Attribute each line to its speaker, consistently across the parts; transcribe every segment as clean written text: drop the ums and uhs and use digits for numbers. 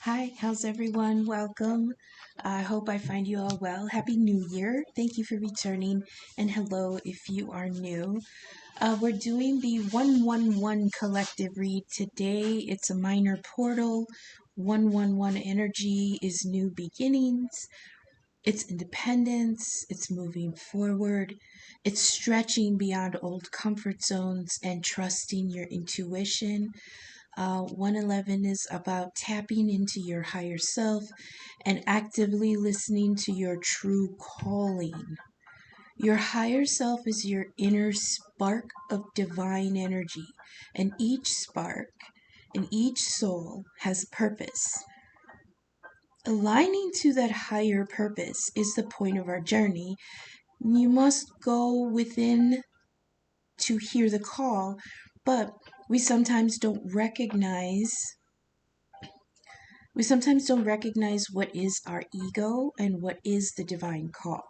Speaker 1: Hi, how's everyone? Welcome. I hope I find you all well. Happy New Year. Thank you for returning, and hello if you are new. We're doing the 111 collective read today. It's a minor portal. 111 energy is new beginnings, it's independence, it's moving forward, it's stretching beyond old comfort zones and trusting your intuition. 111 is about tapping into your higher self and actively listening to your true calling. Your higher self is your inner spark of divine energy, and each spark and each soul has purpose. Aligning to that higher purpose is the point of our journey. You must go within to hear the call, but we sometimes don't recognize what is our ego and what is the divine call.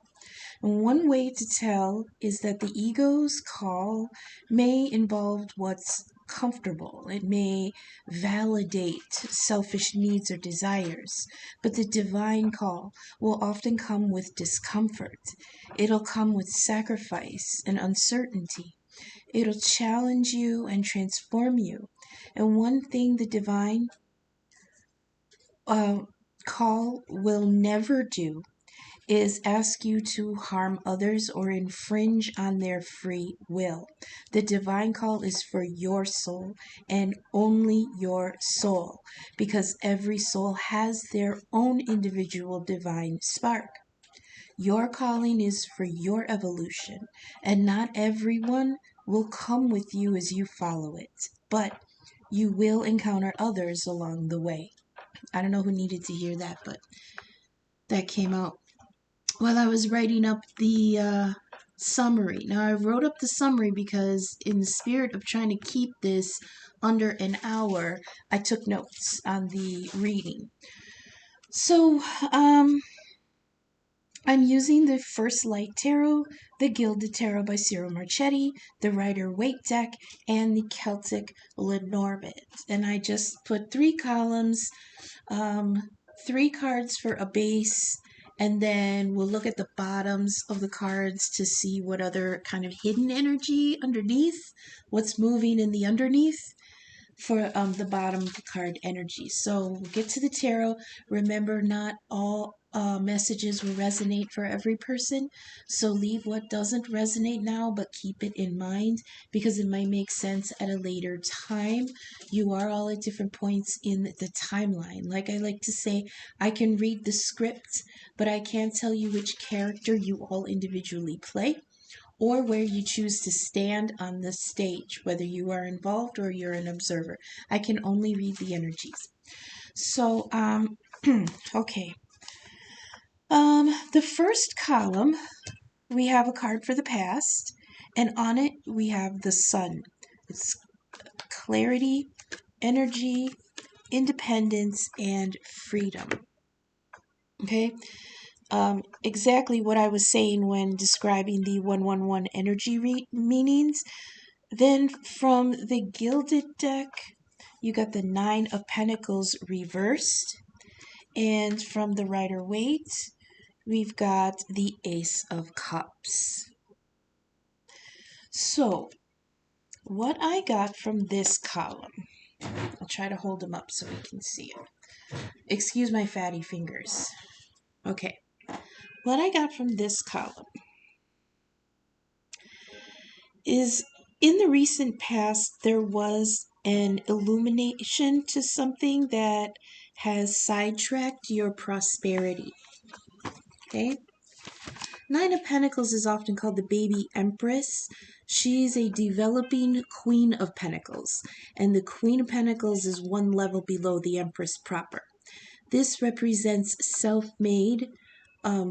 Speaker 1: And one way to tell is that the ego's call may involve what's comfortable. It may validate selfish needs or desires, but the divine call will often come with discomfort. It'll come with sacrifice and uncertainty. It'll challenge you and transform you. And one thing the divine uh, call will never do is ask you to harm others or infringe on their free will. The divine call is for your soul and only your soul, because every soul has their own individual divine spark. Your calling is for your evolution, and not everyone will come with you as you follow it, but you will encounter others along the way. I don't know who needed to hear that, but that came out while I was writing up the summary. Now, I wrote up the summary because, in the spirit of trying to keep this under an hour, I took notes on the reading. So, I'm using the First Light Tarot, the Gilded Tarot by Ciro Marchetti, the Rider-Waite deck, and the Celtic Lenormand. And I just put 3 columns, 3 cards for a base, and then we'll look at the bottoms of the cards to see what other kind of hidden energy underneath, what's moving in the underneath for the bottom of the card energy. So we'll get to the tarot. Remember, not all messages will resonate for every person. So leave what doesn't resonate now, but keep it in mind because it might make sense at a later time. You are all at different points in the timeline. Like I like to say, I can read the script, but I can't tell you which character you all individually play, or where you choose to stand on the stage, whether you are involved or you're an observer. I can only read the energies. So, okay. The first column, we have a card for the past, and on it we have the sun. It's clarity, energy, independence, and freedom. Okay? Exactly what I was saying when describing the 111 energy meanings. Then from the Gilded deck, you got the Nine of Pentacles reversed. And from the Rider-Waite, we've got the Ace of Cups. So, what I got from this column, I'll try to hold them up so we can see it. Excuse my fatty fingers. Okay, what I got from this column is, in the recent past, there was an illumination to something that has sidetracked your prosperity. Okay? Nine of Pentacles is often called the baby empress. She's a developing queen of pentacles, and the queen of pentacles is one level below the empress proper. This represents self-made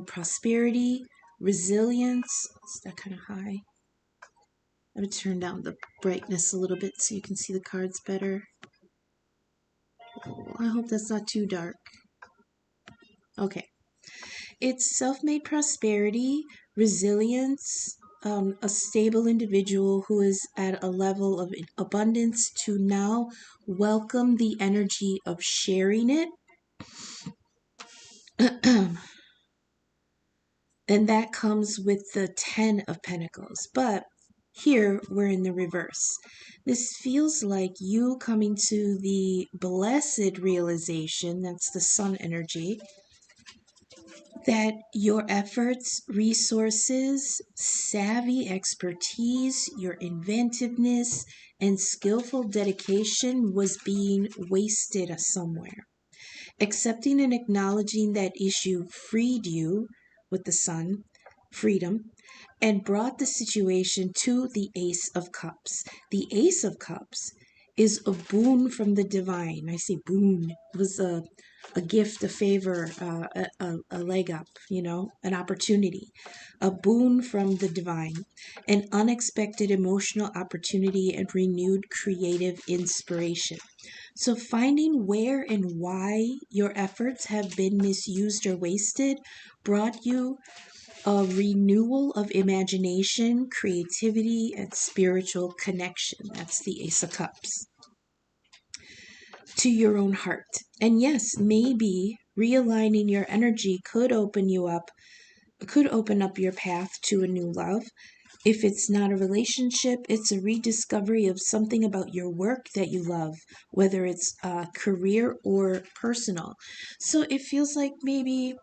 Speaker 1: prosperity, resilience. Is that kind of high? I'm going to turn down the brightness a little bit so you can see the cards better. I hope that's not too dark. Okay. It's self-made prosperity, resilience, a stable individual who is at a level of abundance to now welcome the energy of sharing it. And that comes with the 10 of Pentacles. But here we're in the reverse. This feels like you coming to the blessed realization, that's the sun energy, that your efforts, resources, savvy expertise, your inventiveness, and skillful dedication was being wasted somewhere. Accepting and acknowledging that issue freed you with the sun, freedom, and brought the situation to the Ace of Cups. The Ace of Cups is a boon from the divine. I say boon. It was a gift, a favor, a leg up, an opportunity, a boon from the divine, an unexpected emotional opportunity, and renewed creative inspiration. So, finding where and why your efforts have been misused or wasted brought you a renewal of imagination, creativity, and spiritual connection. That's the Ace of Cups. To your own heart. And yes, maybe realigning your energy could open up your path to a new love. If it's not a relationship, it's a rediscovery of something about your work that you love, whether it's career or personal. So it feels like maybe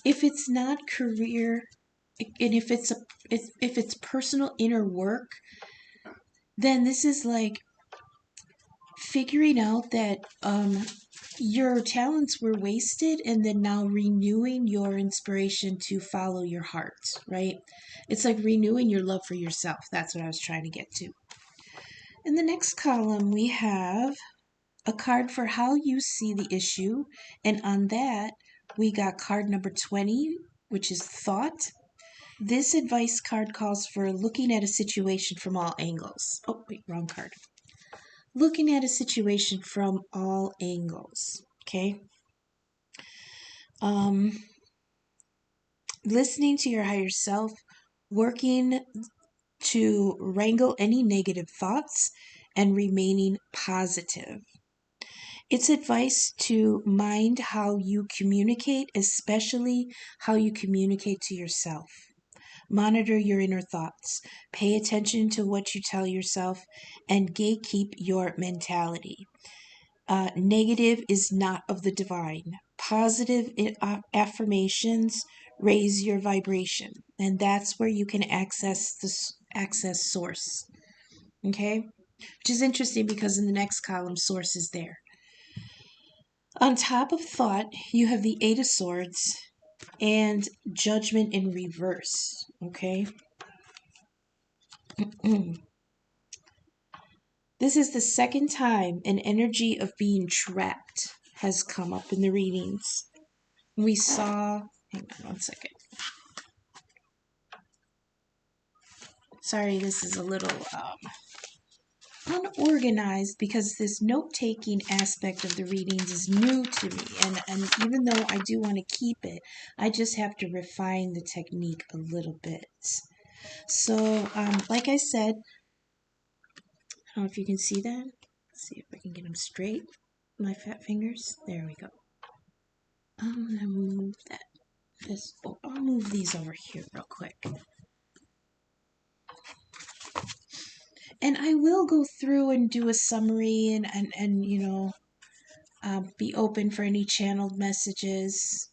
Speaker 1: if it's not career, and if it's personal inner work, then this is like figuring out that your talents were wasted and then now renewing your inspiration to follow your heart, right? It's like renewing your love for yourself. That's what I was trying to get to. In the next column, we have a card for how you see the issue. And on that, we got card number 20, which is thought. This advice card calls for looking at a situation from all angles. Oh, wait, wrong card. Looking at a situation from all angles. Okay. Listening to your higher self, working to wrangle any negative thoughts, and remaining positive. It's advice to mind how you communicate, especially how you communicate to yourself. Monitor your inner thoughts. Pay attention to what you tell yourself and gatekeep your mentality. Negative is not of the divine. Positive affirmations raise your vibration, and that's where you can access source. Okay, which is interesting because in the next column, source is there. On top of thought, you have the Eight of Swords and Judgment in reverse. Okay. This is the second time an energy of being trapped has come up in the readings. We saw, hang on one second. Sorry, this is a little unorganized because this note-taking aspect of the readings is new to me. And even though I do want to keep it, I just have to refine the technique a little bit. So, like I said, I don't know if you can see that. Let's see if I can get them straight. My fat fingers. There we go. I'm going to move that. I'll move these over here real quick. And I will go through and do a summary and be open for any channeled messages.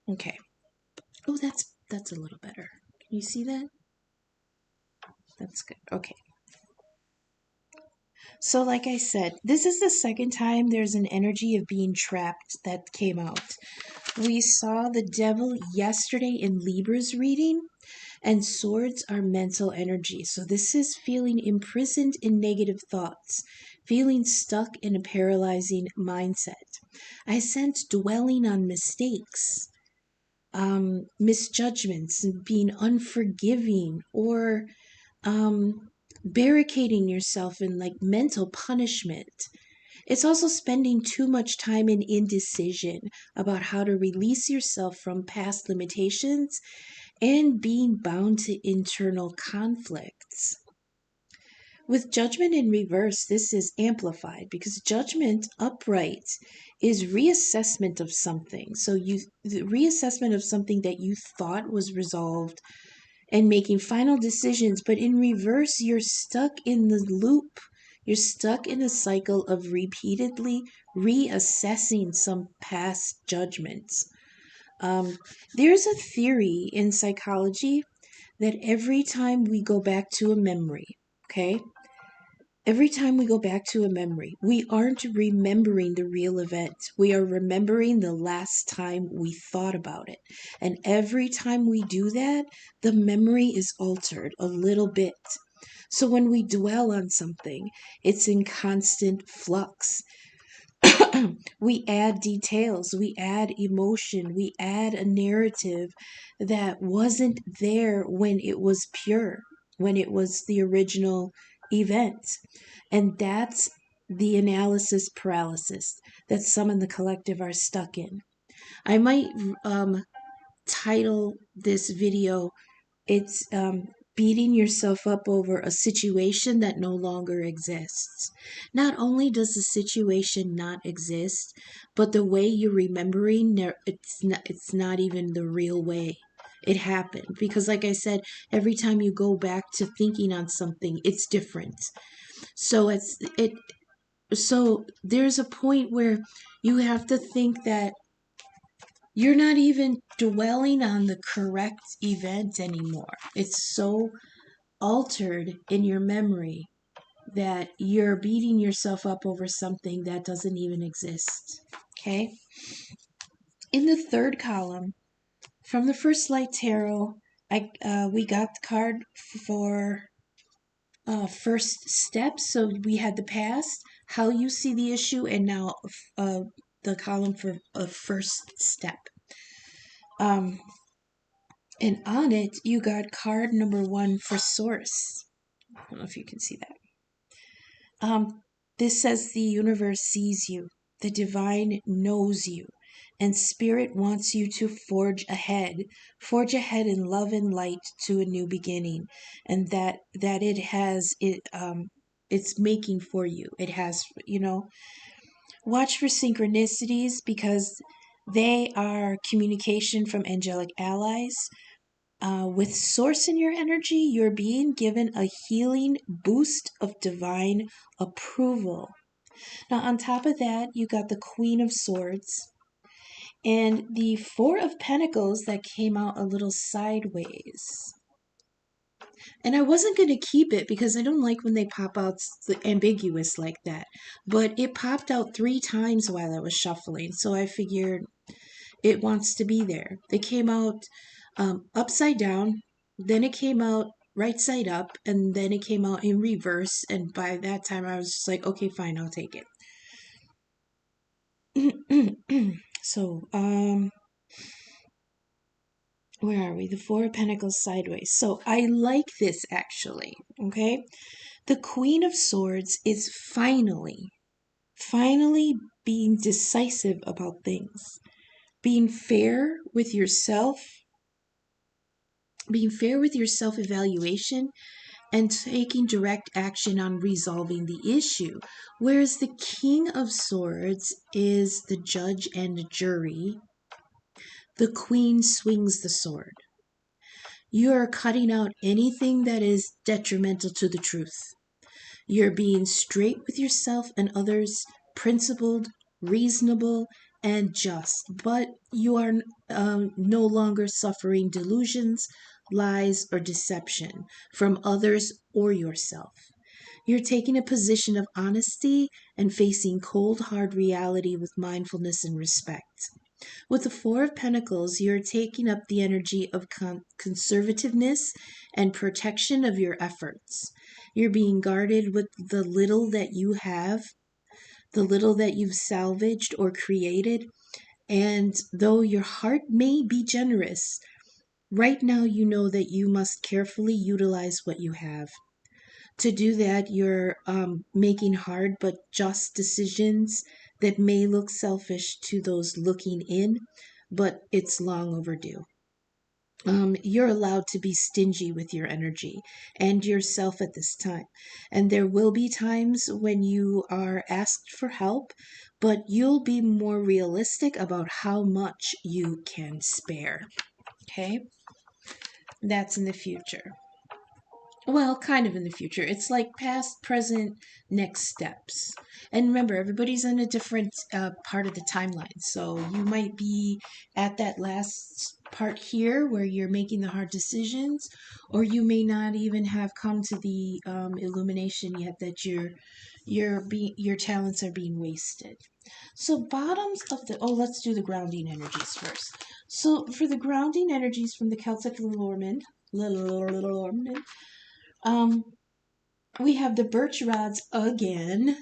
Speaker 1: Okay. Oh, that's a little better. Can you see that? That's good. Okay. So like I said, this is the second time there's an energy of being trapped that came out. We saw the devil yesterday in Libra's reading, and swords are mental energy. So this is feeling imprisoned in negative thoughts, feeling stuck in a paralyzing mindset. I sense dwelling on mistakes, misjudgments, and being unforgiving, or barricading yourself in like mental punishment. It's also spending too much time in indecision about how to release yourself from past limitations and being bound to internal conflicts. With judgment in reverse, this is amplified because judgment upright is reassessment of something. So the reassessment of something that you thought was resolved and making final decisions, but in reverse, you're stuck in the loop. You're stuck in a cycle of repeatedly reassessing some past judgments. There's a theory in psychology that every time we go back to a memory, okay, every time we go back to a memory, we aren't remembering the real event. We are remembering the last time we thought about it. And every time we do that, the memory is altered a little bit. So when we dwell on something, it's in constant flux. We add details, we add emotion, we add a narrative that wasn't there when it was pure, when it was the original event. And that's the analysis paralysis that some in the collective are stuck in. I might title this video, it's beating yourself up over a situation that no longer exists. Not only does the situation not exist, but the way you're remembering, it's not even the real way it happened. Because like I said, every time you go back to thinking on something, it's different. So there's a point where you have to think that you're not even dwelling on the correct event anymore. It's so altered in your memory that you're beating yourself up over something that doesn't even exist. Okay? In the third column, from the first light tarot, we got the card for first steps. So we had the past, how you see the issue, and now the column for a first step. And on it, you got card number 1 for source. I don't know if you can see that. This says the universe sees you, the divine knows you, and spirit wants you to forge ahead in love and light to a new beginning, and that it has it's making for you. It has, watch for synchronicities because they are communication from angelic allies. With source in your energy, you're being given a healing boost of divine approval. Now, on top of that, you got the Queen of Swords and the Four of Pentacles that came out a little sideways. And I wasn't going to keep it because I don't like when they pop out ambiguous like that. But it popped out 3 times while I was shuffling, so I figured it wants to be there. It came out upside down, then it came out right side up, and then it came out in reverse. And by that time, I was just like, okay, fine, I'll take it. So, where are we? The Four of Pentacles sideways. So I like this actually, okay? The Queen of Swords is finally being decisive about things, being fair with yourself, being fair with your self-evaluation, and taking direct action on resolving the issue. Whereas the King of Swords is the judge and jury, the Queen swings the sword. You are cutting out anything that is detrimental to the truth. You're being straight with yourself and others, principled, reasonable, and just. But you are no longer suffering delusions, lies, or deception from others or yourself. You're taking a position of honesty and facing cold, hard reality with mindfulness and respect. With the Four of Pentacles, you're taking up the energy of conservativeness and protection of your efforts. You're being guarded with the little that you have, the little that you've salvaged or created. And though your heart may be generous, right now you know that you must carefully utilize what you have. To do that, you're making hard but just decisions that may look selfish to those looking in, but it's long overdue. you're allowed to be stingy with your energy and yourself at this time. And there will be times when you are asked for help, but you'll be more realistic about how much you can spare. Okay? That's in the future. Well, kind of in the future. It's like past, present, next steps. And remember, everybody's in a different part of the timeline. So you might be at that last part here where you're making the hard decisions, or you may not even have come to the illumination yet that your talents are being wasted. So bottoms of the let's do the grounding energies first. So for the grounding energies from the Celtic Lenormand, um, we have the birch rods again.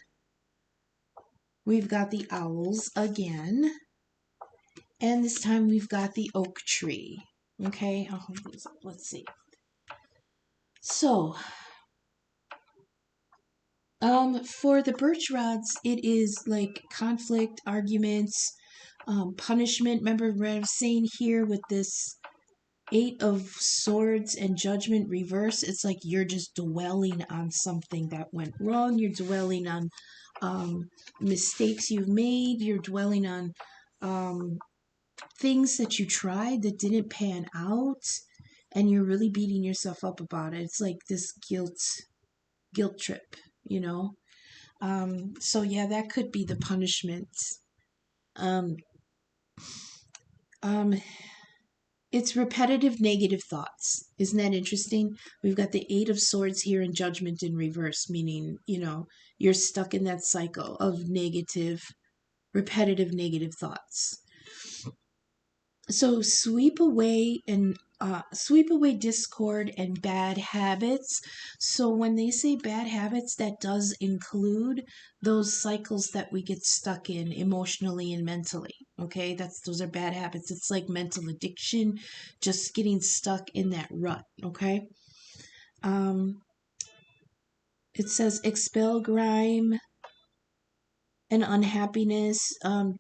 Speaker 1: We've got the owls again. And this time we've got the oak tree. Okay, I'll hold these up. Let's see. So, for the birch rods, it is like conflict, arguments, punishment. Remember what I was saying here with this Eight of Swords and Judgment reverse? It's like you're just dwelling on something that went wrong. You're dwelling on mistakes you've made. You're dwelling on things that you tried that didn't pan out, and you're really beating yourself up about it. It's like this guilt trip, you know. So yeah, that could be the punishment. Um, um, it's repetitive negative thoughts. Isn't that interesting? We've got the Eight of Swords here in Judgment in reverse, meaning, you're stuck in that cycle of repetitive negative thoughts. So sweep away discord and bad habits. So when they say bad habits, that does include those cycles that we get stuck in emotionally and mentally. Okay, those are bad habits. It's like mental addiction, just getting stuck in that rut. Okay. It says expel grime and unhappiness. I'm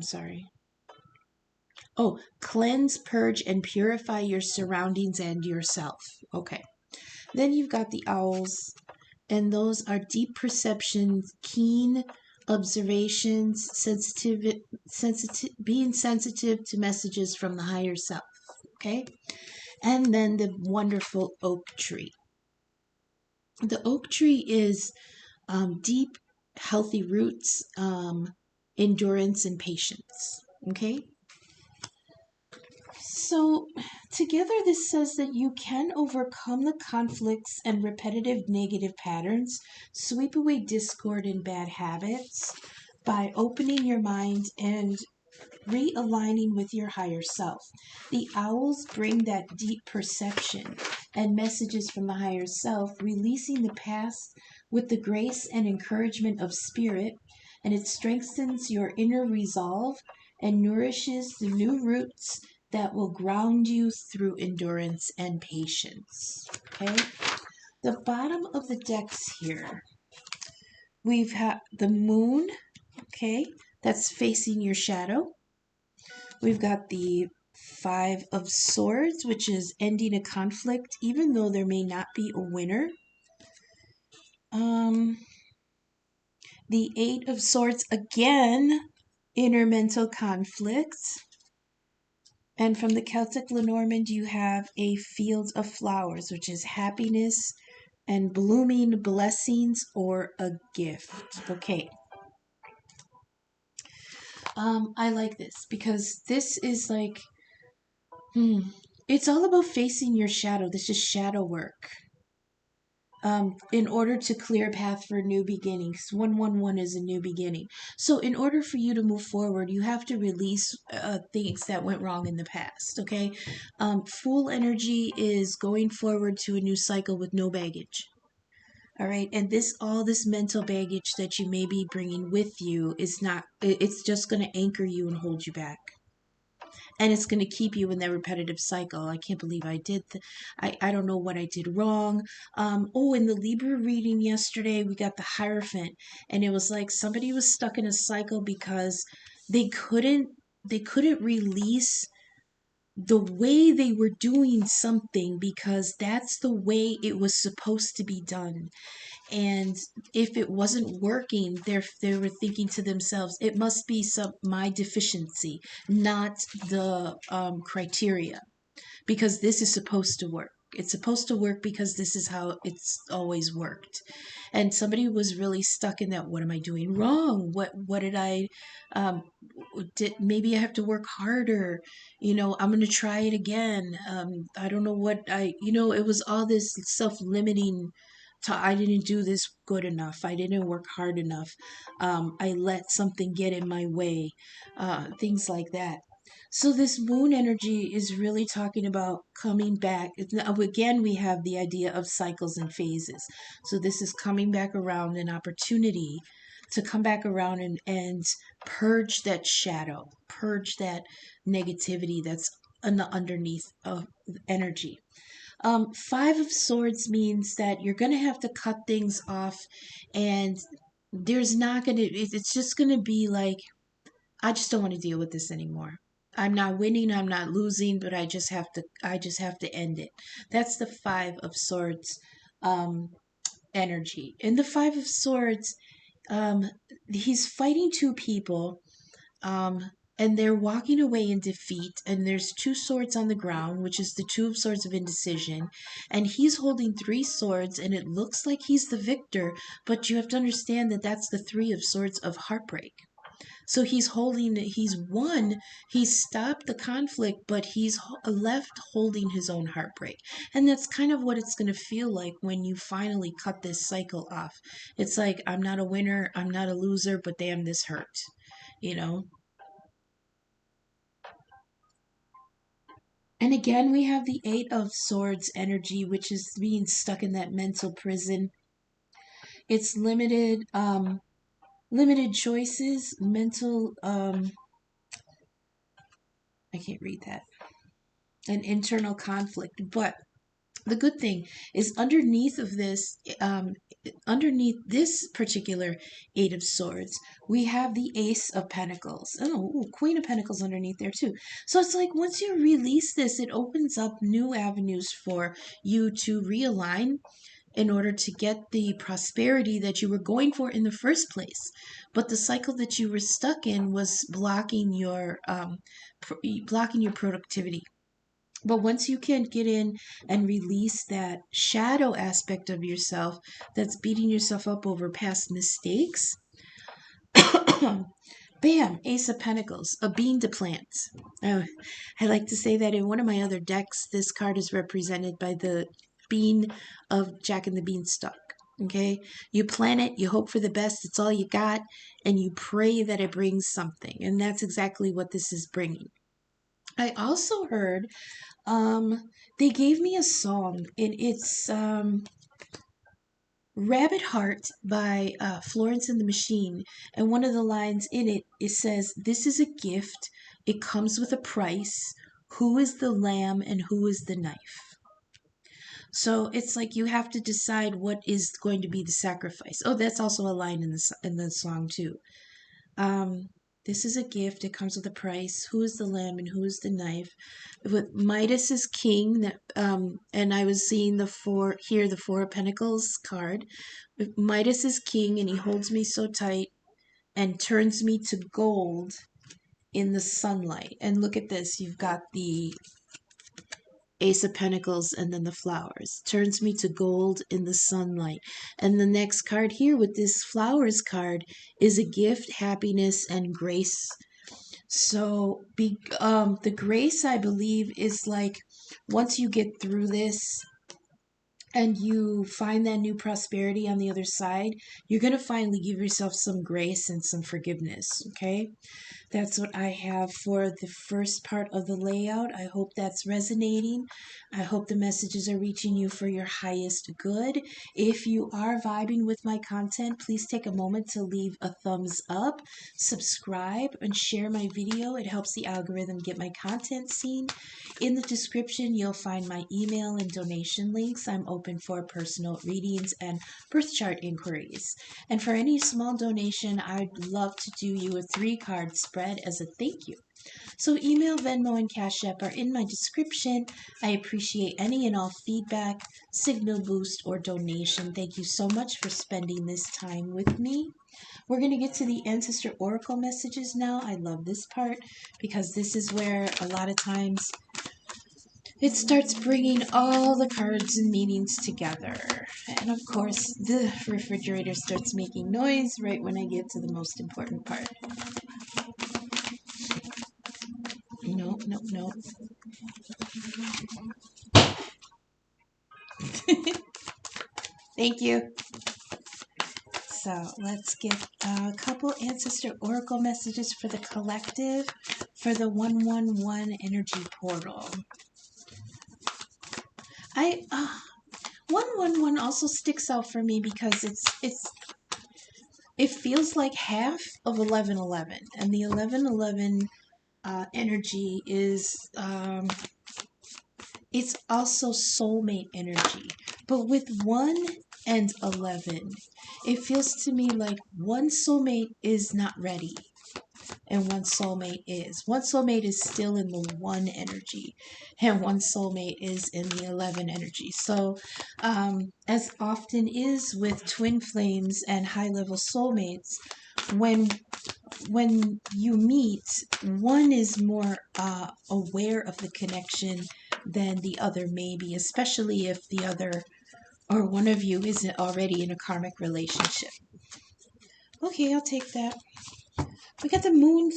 Speaker 1: sorry. Oh, cleanse, purge, and purify your surroundings and yourself. Okay. Then you've got the owls, and those are deep perceptions, keen observations, being sensitive to messages from the higher self. Okay. And then the wonderful oak tree. The oak tree is deep, healthy roots, endurance, and patience. Okay. So, together, this says that you can overcome the conflicts and repetitive negative patterns, sweep away discord and bad habits by opening your mind and realigning with your higher self. The owls bring that deep perception and messages from the higher self, releasing the past with the grace and encouragement of spirit, and it strengthens your inner resolve and nourishes the new roots that will ground you through endurance and patience. Okay? The bottom of the decks here, we've had the moon, okay, that's facing your shadow. We've got the Five of Swords, which is ending a conflict, even though there may not be a winner. The Eight of Swords, again, inner mental conflicts. And from the Celtic Lenormand, you have a Field of Flowers, which is happiness and blooming blessings or a gift. Okay. I like this because this is like, it's all about facing your shadow. This is shadow work. In order to clear a path for new beginnings. 111 is a new beginning. So in order for you to move forward, you have to release things that went wrong in the past, okay? Fool energy is going forward to a new cycle with no baggage. All right, and all this mental baggage that you may be bringing with you is not, it's just going to anchor you and hold you back. And it's going to keep you in that repetitive cycle. I can't believe I did. I don't know what I did wrong. In the Libra reading yesterday, we got the Hierophant, and it was like somebody was stuck in a cycle because they couldn't release the way they were doing something because that's the way it was supposed to be done. And if it wasn't working, they were thinking to themselves, it must be my deficiency, not the criteria, because this is supposed to work. It's supposed to work because this is how it's always worked. And somebody was really stuck in that. What am I doing wrong? What did I did? Maybe I have to work harder. I'm going to try it again. I don't know what it was all this self-limiting. I didn't do this good enough. I didn't work hard enough. I let something get in my way. Things like that. So this moon energy is really talking about coming back. Again, we have the idea of cycles and phases. So this is coming back around, an opportunity to come back around and purge that shadow, purge that negativity that's underneath of energy. Five of Swords means that you're going to have to cut things off, and there's not going to, it's just going to be like, I just don't want to deal with this anymore. I'm not winning, I'm not losing, but I just have to end it. That's the 5 of Swords energy. In the 5 of Swords, um he's fighting two people, um and they're walking away in defeat, and there's two swords on the ground, which is the 2 of Swords of indecision, and he's holding 3 swords, and it looks like he's the victor, but you have to understand that that's the 3 of Swords of heartbreak. So he's won, he's stopped the conflict, but he's left holding his own heartbreak. And that's kind of what it's going to feel like when you finally cut this cycle off. It's like, I'm not a winner, I'm not a loser, but damn, this hurt, you know? And again, we have the 8 of Swords energy, which is being stuck in that mental prison. It's limited choices, mental, I can't read that, an internal conflict. But the good thing is underneath this particular 8 of Swords, we have the Ace of Pentacles. Oh, ooh, Queen of Pentacles underneath there too. So it's like once you release this, it opens up new avenues for you to realign in order to get the prosperity that you were going for in the first place. But the cycle that you were stuck in was blocking your productivity. But once you can get in and release that shadow aspect of yourself that's beating yourself up over past mistakes, bam, Ace of Pentacles, a bean to plant. Oh, I like to say that in one of my other decks, this card is represented by the bean of Jack and the Beanstalk. Okay, you plant it, you hope for the best, it's all you got, and you pray that it brings something. And that's exactly what this is bringing. I also heard they gave me a song, and it's Rabbit Heart by Florence and the Machine. And one of the lines in it, it says, "This is a gift. It comes with a price. Who is the lamb and who is the knife?" So it's like you have to decide what is going to be the sacrifice. Oh, that's also a line in the song too. Um, this is a gift. It comes with a price. Who is the lamb and who is the knife? With Midas is king. And I was seeing the 4 of Pentacles card. Midas is king, and he holds me so tight and turns me to gold in the sunlight. And look at this. You've got the Ace of Pentacles and then the flowers. Turns me to gold in the sunlight. And the next card here with this flowers card is a gift, happiness, and grace. So the grace, I believe, is like once you get through this and you find that new prosperity on the other side, you're going to finally give yourself some grace and some forgiveness, okay? That's what I have for the first part of the layout. I hope that's resonating. I hope the messages are reaching you for your highest good. If you are vibing with my content, please take a moment to leave a thumbs up, subscribe, and share my video. It helps the algorithm get my content seen. In the description, you'll find my email and donation links. I'm open open for personal readings and birth chart inquiries. And for any small donation, I'd love to do you a 3-card spread as a thank you. So email, Venmo, and Cash App are in my description. I appreciate any and all feedback, signal boost, or donation. Thank you so much for spending this time with me. We're going to get to the Ancestor Oracle messages now. I love this part because this is where a lot of times it starts bringing all the cards and meanings together. And of course, the refrigerator starts making noise right when I get to the most important part. No, no, no. Thank you. So let's get a couple Ancestor Oracle messages for the collective for the 111 energy portal. 111 also sticks out for me because it feels like half of 1111, and the 1111 energy is it's also soulmate energy. But with 1 and 11, it feels to me like one soulmate is not ready and one soulmate is. One soulmate is still in the 1 energy and one soulmate is in the 11 energy. So as often is with twin flames and high-level soulmates, when you meet, one is more aware of the connection than the other maybe, especially if the other or one of you isn't already in a karmic relationship. Okay, I'll take that. We got the moon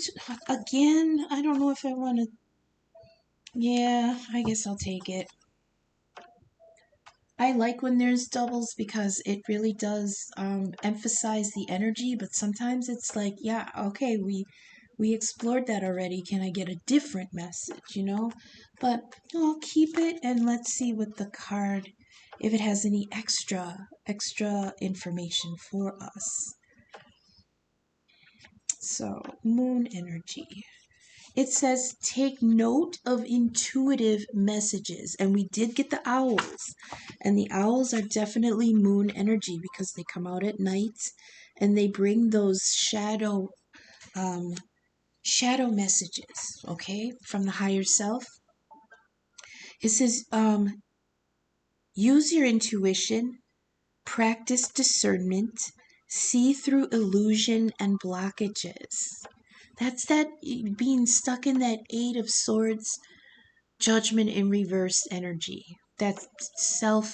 Speaker 1: again. I don't know if I want to. Yeah, I guess I'll take it. I like when there's doubles because it really does emphasize the energy, but sometimes it's like, yeah, okay, we explored that already. Can I get a different message, But I'll keep it and let's see what the card, if it has any extra information for us. So, moon energy. It says, take note of intuitive messages. And we did get the owls. And the owls are definitely moon energy because they come out at night and they bring those shadow messages, okay, from the higher self. It says, use your intuition, practice discernment, see through illusion and blockages. That's that being stuck in that 8 of Swords, judgment in reverse energy. That's self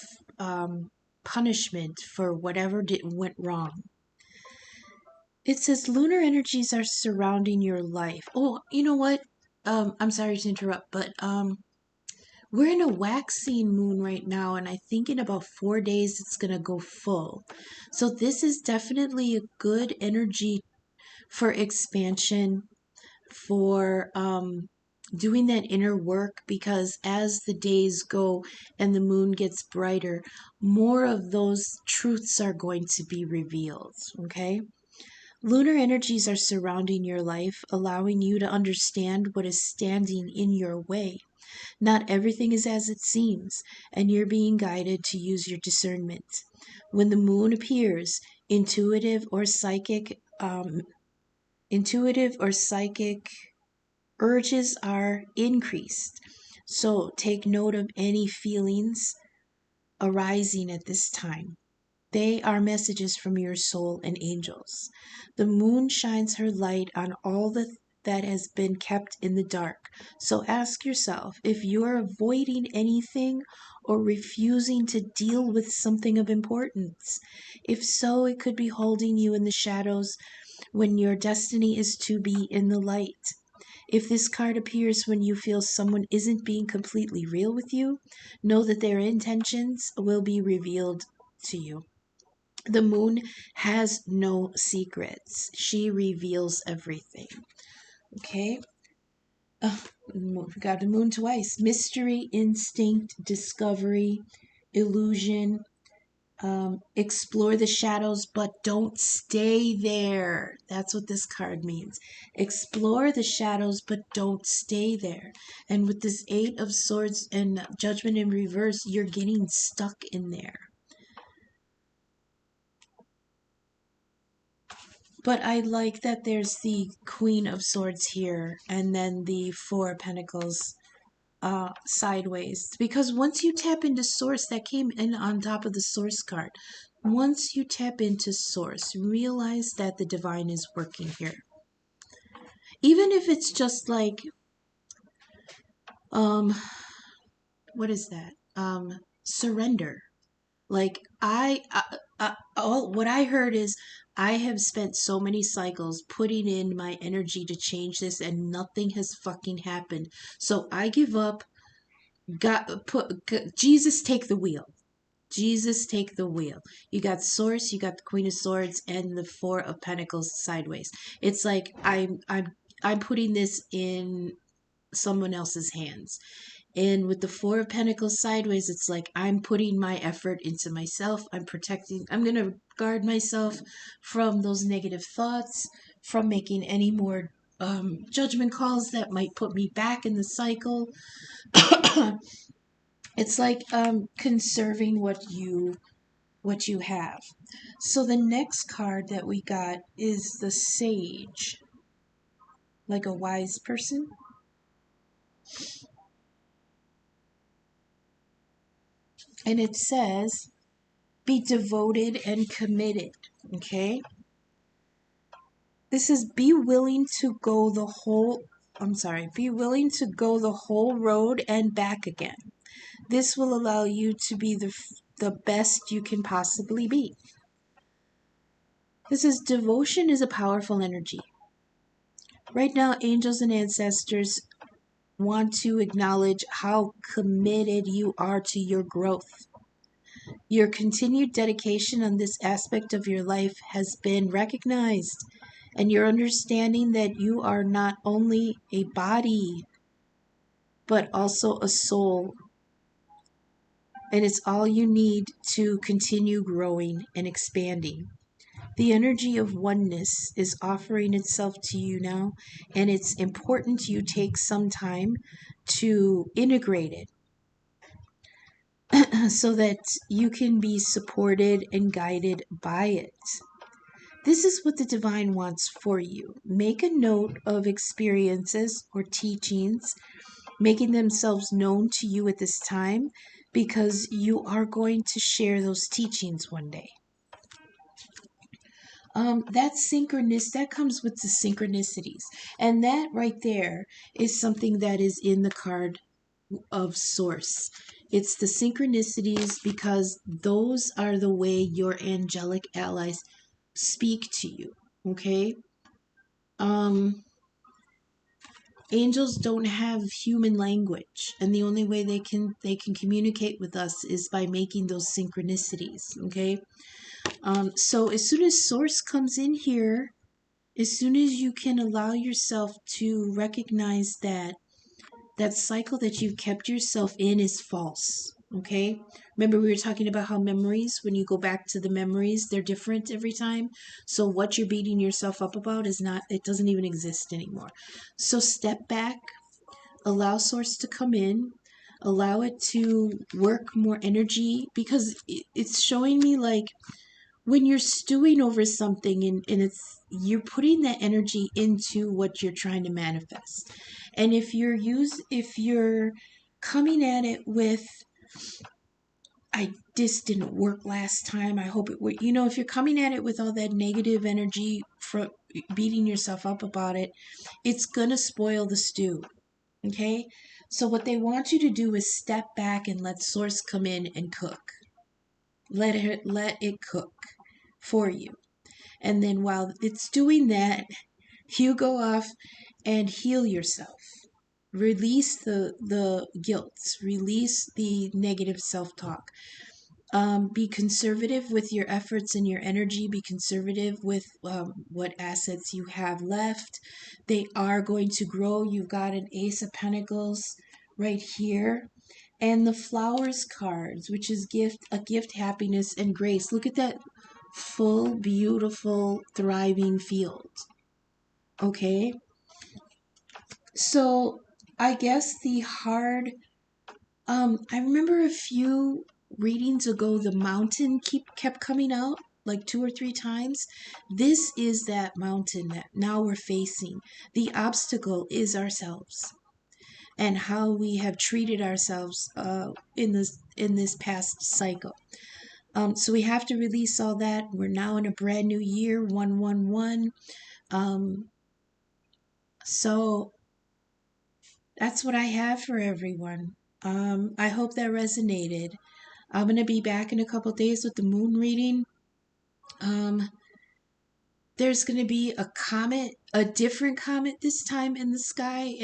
Speaker 1: punishment for whatever went wrong. It says lunar energies are surrounding your life. Oh, you know what? I'm sorry to interrupt, but we're in a waxing moon right now, and I think in about 4 days it's gonna go full. So this is definitely a good energy for expansion, for doing that inner work, because as the days go and the moon gets brighter, more of those truths are going to be revealed, okay? Lunar energies are surrounding your life, allowing you to understand what is standing in your way. Not everything is as it seems, and you're being guided to use your discernment. When the moon appears, intuitive or psychic urges are increased. So take note of any feelings arising at this time. They are messages from your soul and angels. The moon shines her light on all that has been kept in the dark. So ask yourself if you are avoiding anything or refusing to deal with something of importance. If so, it could be holding you in the shadows when your destiny is to be in the light. If this card appears when you feel someone isn't being completely real with you, know that their intentions will be revealed to you. The moon has no secrets. She reveals everything. Okay? We got the moon twice. Mystery, instinct, discovery, illusion. Explore the shadows, but don't stay there. That's what this card means. Explore the shadows, but don't stay there. And with this Eight of Swords and Judgment in reverse, you're getting stuck in there. But I like that there's the Queen of Swords here and then the Four of Pentacles sideways, because once you tap into source, that came in on top of the source card. Once you tap into source, realize that the divine is working here. Even if it's just like, what is that? Surrender. Like all what I heard is, I have spent so many cycles putting in my energy to change this and nothing has fucking happened. So I give up. Jesus, take the wheel. Jesus, take the wheel. You got Source, you got the Queen of Swords, and the Four of Pentacles sideways. It's like I'm putting this in someone else's hands. And with the Four of Pentacles sideways, it's like I'm putting my effort into myself. I'm going to guard myself from those negative thoughts, from making any more judgment calls that might put me back in the cycle. It's like conserving what you have. So the next card that we got is the Sage, like a wise person. And it says, be devoted and committed. Okay? This is be willing to go the whole road and back again. This will allow you to be the best you can possibly be. This is devotion is a powerful energy. Right now, angels and ancestors want to acknowledge how committed you are to your growth. Your continued dedication on this aspect of your life has been recognized, and you're understanding that you are not only a body, but also a soul. And it's all you need to continue growing and expanding. The energy of oneness is offering itself to you now, and it's important you take some time to integrate it so that you can be supported and guided by it. This is what the divine wants for you. Make a note of experiences or teachings making themselves known to you at this time, because you are going to share those teachings one day. That comes with the synchronicities. And that right there is something that is in the card of source. It's the synchronicities, because those are the way your angelic allies speak to you. Okay? Angels don't have human language, and the only way they can communicate with us is by making those synchronicities. Okay? So as soon as source comes in here, as soon as you can allow yourself to recognize that cycle that you've kept yourself in is false. Okay? Remember, we were talking about how memories, when you go back to the memories, they're different every time. So what you're beating yourself up about it doesn't even exist anymore. So step back, allow source to come in, allow it to work more energy, because it's showing me like when you're stewing over something, and you're putting that energy into what you're trying to manifest. And if you're coming at it with, this didn't work last time, I hope it would, if you're coming at it with all that negative energy from beating yourself up about it, it's gonna spoil the stew. Okay? So what they want you to do is step back and let source come in and cook. Let it cook for you. And then while it's doing that, you go off and heal yourself. Release the guilt. Release the negative self-talk. Be conservative with your efforts and your energy. Be conservative with what assets you have left. They are going to grow. You've got an Ace of Pentacles right here. And the flowers cards, which is a gift, happiness, and grace. Look at that full, beautiful, thriving field. Okay? So I guess the hard I remember a few readings ago the mountain kept coming out like 2 or 3 times. This is that mountain that now we're facing. The obstacle is ourselves and how we have treated ourselves in this past cycle. So we have to release all that. We're now in a brand new year, 111. So that's what I have for everyone. I hope that resonated. I'm going to be back in a couple days with the moon reading. Um, there's going to be a comet, a different comet this time in the sky,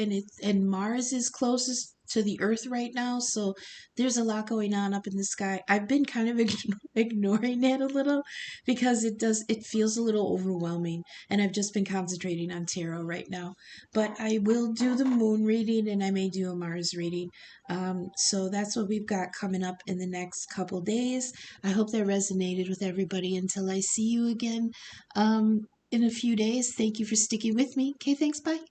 Speaker 1: and Mars is closest to the Earth right now, so there's a lot going on up in the sky. I've been kind of ignoring it a little because it feels a little overwhelming, and I've just been concentrating on tarot right now. But I will do the moon reading, and I may do a Mars reading. So that's what we've got coming up in the next couple days. I hope that resonated with everybody. Until I see you again in a few days. Thank you for sticking with me. Okay, thanks. Bye.